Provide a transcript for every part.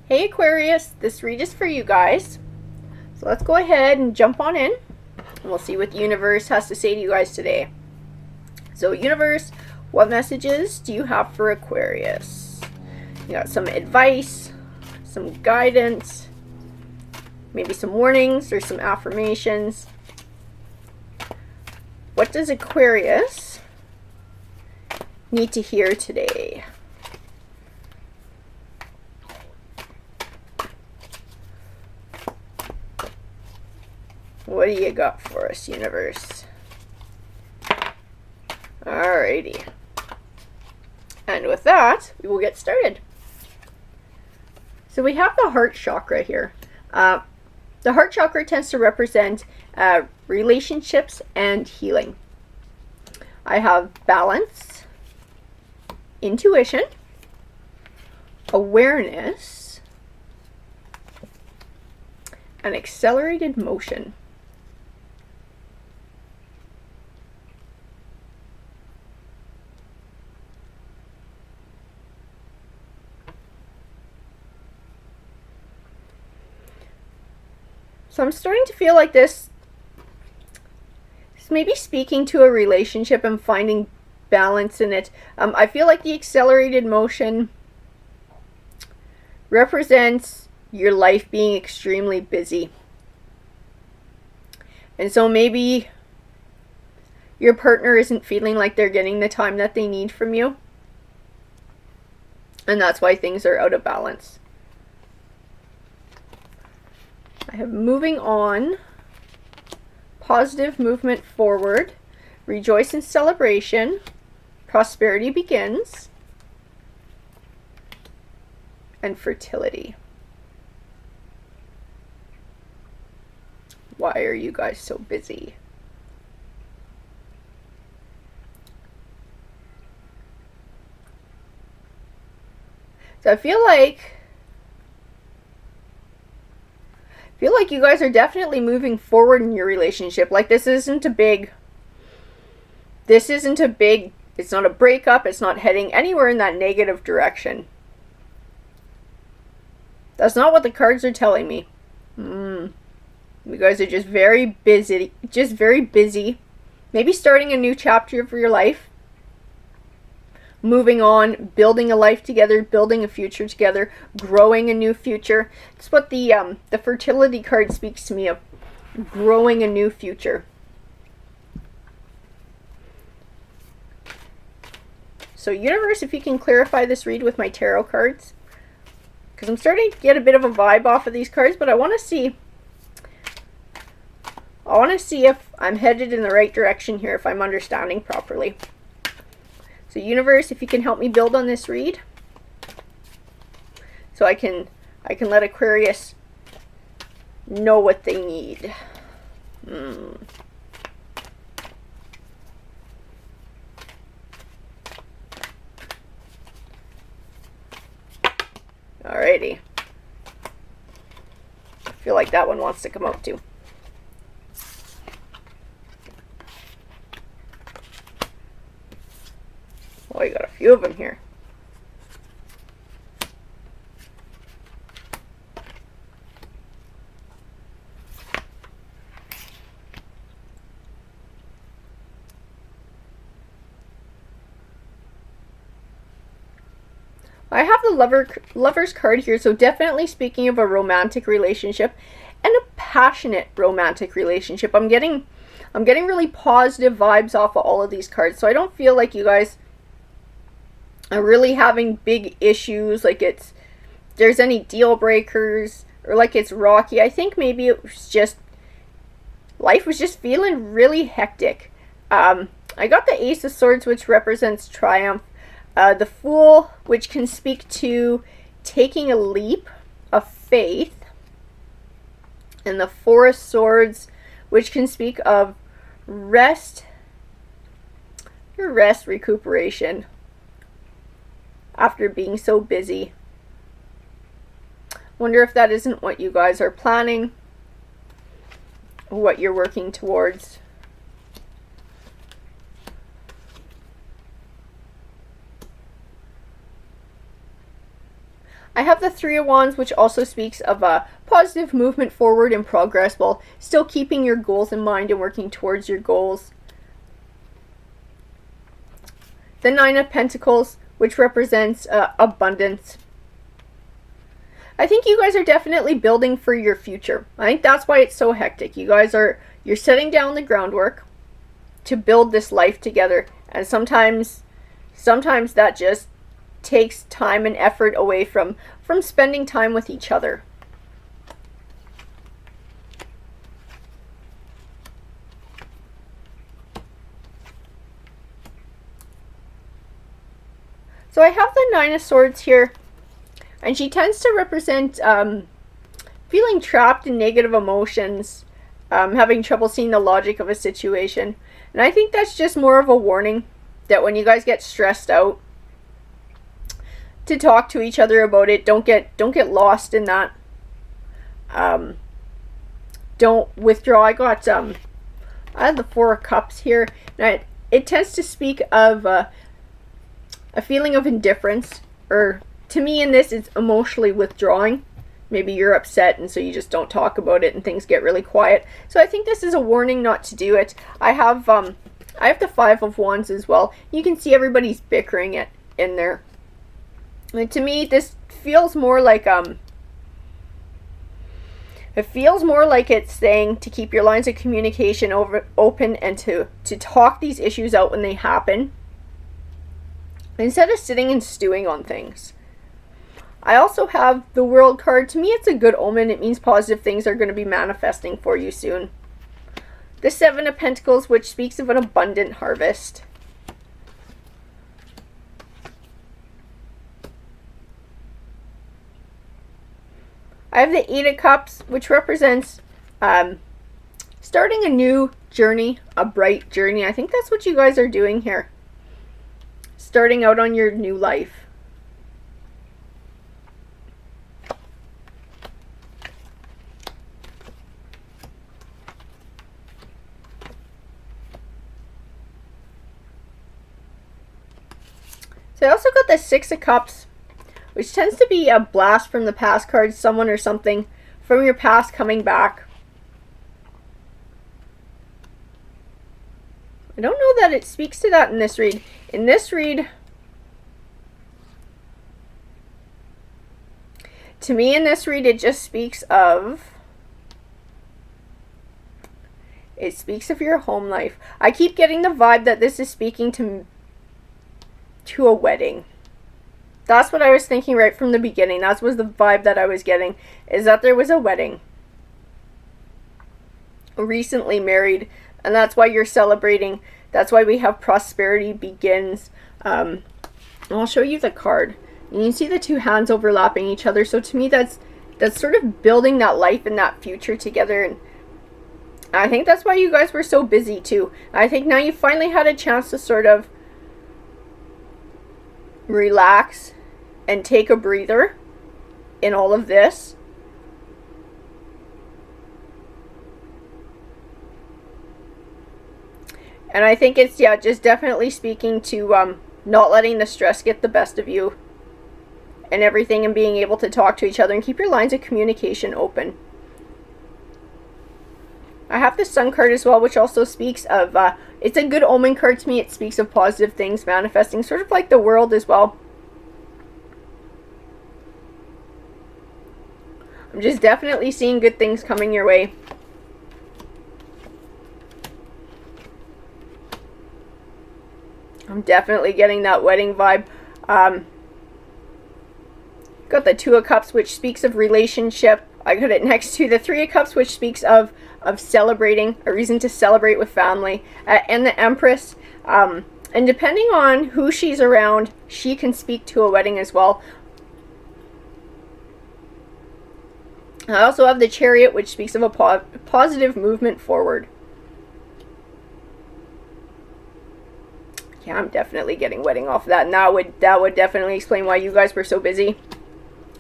Hey Aquarius, this read is for you guys. So let's go ahead and jump on in and we'll see what the universe has to say to you guys today. So universe, what messages do you have for Aquarius? You got some advice, some guidance, maybe some warnings or some affirmations. What does Aquarius need to hear today? What do you got for us, universe? Alrighty. And with that, we will get started. So we have the heart chakra here. The heart chakra tends to represent relationships and healing. I have balance, intuition, awareness, and accelerated motion. So I'm starting to feel like this is maybe speaking to a relationship and finding balance in it. I feel like the accelerated motion represents your life being extremely busy. And so maybe your partner isn't feeling like they're getting the time that they need from you. And that's why things are out of balance. I have moving on, positive movement forward, rejoice in celebration, prosperity begins, and fertility. Why are you guys so busy? So I feel like you guys are definitely moving forward in your relationship. Like this isn't a big, it's not a breakup, it's not heading anywhere in that negative direction. That's not what the cards are telling me. You guys are just very busy, maybe starting a new chapter for your life. Moving on, building a life together, building a future together, growing a new future. It's what the fertility card speaks to me of, growing a new future. So universe, if you can clarify this read with my tarot cards, because I'm starting to get a bit of a vibe off of these cards, but I want to see if I'm headed in the right direction here, if I'm understanding properly. So universe, if you can help me build on this read, so I can let Aquarius know what they need. Alrighty. I feel like that one wants to come out too. Oh, you got a few of them here. I have the lover's card here, so definitely speaking of a romantic relationship and a passionate romantic relationship. I'm getting really positive vibes off of all of these cards, so I don't feel like you guys are really having big issues, like there's any deal breakers, or like it's rocky. I think maybe it was just, life was just feeling really hectic. I got the Ace of Swords, which represents triumph, the Fool, which can speak to taking a leap of faith, and the Four of Swords, which can speak of recuperation after being so busy. Wonder if that isn't what you guys are planning, or what you're working towards. I have the Three of Wands, which also speaks of a positive movement forward and progress while still keeping your goals in mind and working towards your goals. The Nine of Pentacles, which represents abundance. I think you guys are definitely building for your future. I think that's why it's so hectic. You're setting down the groundwork to build this life together. And sometimes that just takes time and effort away from spending time with each other. So I have the Nine of Swords here, and she tends to represent feeling trapped in negative emotions, having trouble seeing the logic of a situation. And I think that's just more of a warning that when you guys get stressed out, to talk to each other about it. Don't get lost in that. Don't withdraw. I have the Four of Cups here, and it tends to speak of a feeling of indifference, or to me in this, it's emotionally withdrawing. Maybe you're upset and so you just don't talk about it and things get really quiet. So I think this is a warning not to do it. I have the Five of Wands as well. You can see everybody's bickering it in there. And to me, this feels more like it's saying to keep your lines of communication open and to talk these issues out when they happen, instead of sitting and stewing on things. I also have the World card. To me, it's a good omen. It means positive things are going to be manifesting for you soon. The Seven of Pentacles, which speaks of an abundant harvest. I have the Eight of Cups, which represents starting a new journey, a bright journey. I think that's what you guys are doing here. Starting out on your new life. So I also got the Six of Cups, which tends to be a blast from the past card, someone or something from your past coming back. I don't know that it speaks to that in this read. In this read, to me in this read, it just speaks of, your home life. I keep getting the vibe that this is speaking to a wedding. That's what I was thinking right from the beginning. That was the vibe that I was getting, is that there was a wedding. Recently married, and that's why you're celebrating. That's why we have prosperity begins. I'll show you the card. You can see the two hands overlapping each other. So to me, that's sort of building that life and that future together. And I think that's why you guys were so busy too. I think now you finally had a chance to sort of relax and take a breather in all of this. And I think it's, just definitely speaking to not letting the stress get the best of you and everything, and being able to talk to each other and keep your lines of communication open. I have the Sun card as well, which also speaks of, it's a good omen card to me. It speaks of positive things manifesting, sort of like the World as well. I'm just definitely seeing good things coming your way. I'm definitely getting that wedding vibe. Got the Two of Cups, which speaks of relationship. I got it next to the Three of Cups, which speaks of celebrating, a reason to celebrate with family. And the Empress. And depending on who she's around, she can speak to a wedding as well. I also have the Chariot, which speaks of a positive movement forward. Yeah, I'm definitely getting wedding off of that. And that would definitely explain why you guys were so busy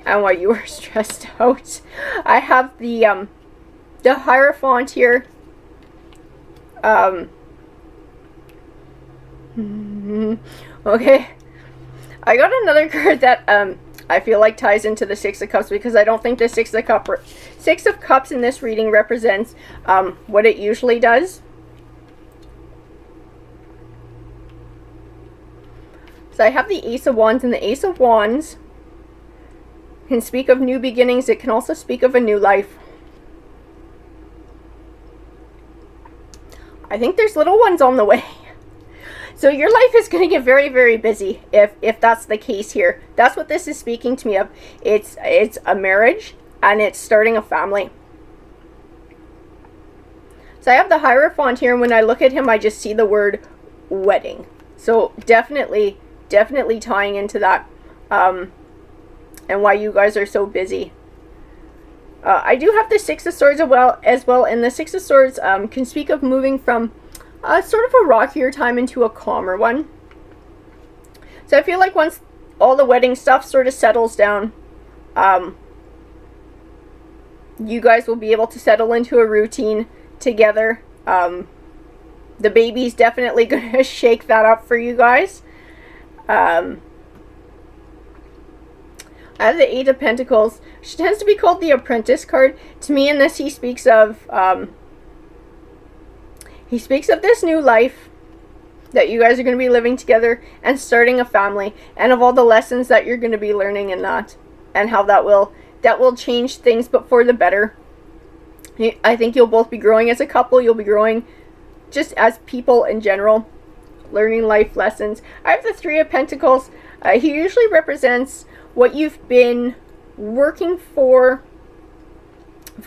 and why you were stressed out. I have the Hierophant here. Okay. I got another card that I I feel like ties into the Six of Cups, because I don't think the Six of Cups in this reading represents what it usually does. So I have the Ace of Wands, and the Ace of Wands can speak of new beginnings. It can also speak of a new life. I think there's little ones on the way. So your life is going to get very, very busy if that's the case here. That's what this is speaking to me of. It's a marriage, and it's starting a family. So I have the Hierophant here, and when I look at him, I just see the word wedding. So definitely tying into that, and why you guys are so busy. I do have the Six of Swords as well, and the Six of Swords can speak of moving from sort of a rockier time into a calmer one. So I feel like once all the wedding stuff sort of settles down, you guys will be able to settle into a routine together. The baby's definitely going to shake that up for you guys. I have the Eight of Pentacles. She tends to be called the Apprentice card. To me in this, he speaks of this new life that you guys are going to be living together and starting a family, and of all the lessons that you're going to be learning in that, and how that will change things, but for the better. I think you'll both be growing as a couple. You'll be growing just as people in general, learning life lessons. I have the Three of Pentacles. He usually represents what you've been working for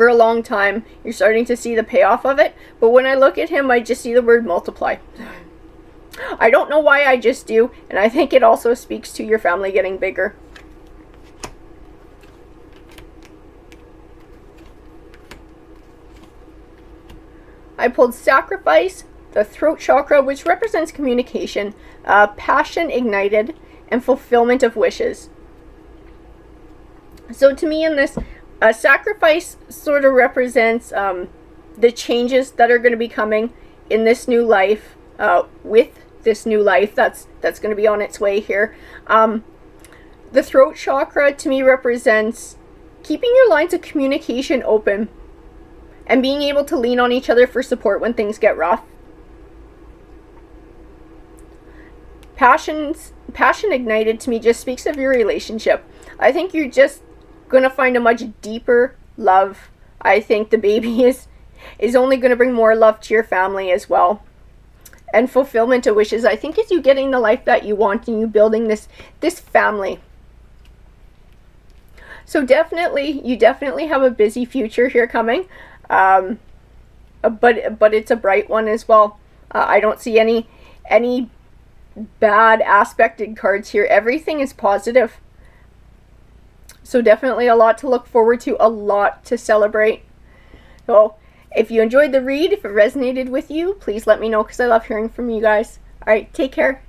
a long time. You're starting to see the payoff of it, but when I look at him, I just see the word multiply. I don't know why, I just do, and I think it also speaks to your family getting bigger. I pulled Sacrifice, the throat chakra, which represents communication, passion ignited, and fulfillment of wishes. So to me in this, Sacrifice sort of represents the changes that are going to be coming in this new life, with this new life that's going to be on its way here. The throat chakra to me represents keeping your lines of communication open and being able to lean on each other for support when things get rough. Passion ignited to me just speaks of your relationship. I think you're just going to find a much deeper love. I think the baby is only going to bring more love to your family as well. And fulfillment of wishes, I think, is you getting the life that you want and you building this family. So you definitely have a busy future here coming. But it's a bright one as well. I don't see any bad aspected cards here. Everything is positive. So definitely a lot to look forward to, a lot to celebrate. So if you enjoyed the read, if it resonated with you, please let me know, because I love hearing from you guys. All right, take care.